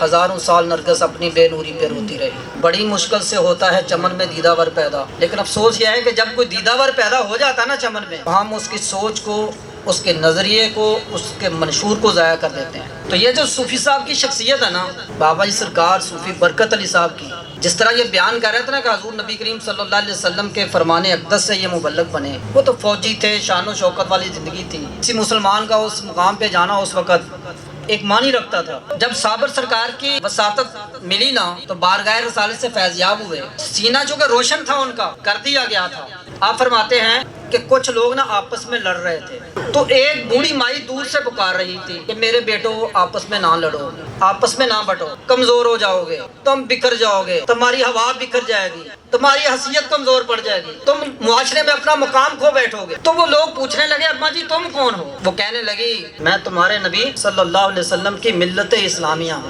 हजारों साल नरगिस अपनी बेनूरी पे रोती रही। बड़ी मुश्किल से होता है चमन में दीदावर पैदा, लेकिन अफसोस यह है कि जब कोई दीदावर पैदा हो जाता है ना चमन में, हम उसकी सोच को, उसके नज़रिए को, उसके मंशूर को ज़ाया कर देते हैं। तो ये जो सूफ़ी साहब की शख्सियत है ना, बाबा जी सरकार सूफ़ी बरकत अली साहब की, जिस तरह ये बयान कर रहे थे ना कि हज़ूर नबी करीम सल्लल्लाहु अलैहि वसल्लम के फरमाने अक़दस से ये मुबल्लग बने। वो तो फ़ौजी थे, शान व शौकत वाली ज़िंदगी थी। किसी मुसलमान का उस मुकाम पे जाना उस वक़्त एक मानी रखता था। जब साबर सरकार की वसातत मिली ना, तो बारगाह रसालत से फैज़याब हुए। सीना चूँकि रोशन था उनका, कर दिया गया था। आप फरमाते हैं कि कुछ लोग ना आपस में लड़ रहे थे, तो एक बूढ़ी माई दूर से पुकार रही थी कि मेरे बेटो आपस में ना लड़ो, आपस में ना बटो, कमजोर हो जाओगे, तुम बिखर जाओगे, तुम्हारी हवा बिखर जाएगी, तुम्हारी हसीयत कमजोर पड़ जाएगी, तुम मुआशरे में अपना मुकाम खो बैठोगे। तो वो लोग पूछने लगे अम्मा जी तुम कौन हो? वो कहने लगी मैं तुम्हारे नबी सल्लल्लाहु अलैहि वसल्लम की मिल्लत इस्लामिया हूँ।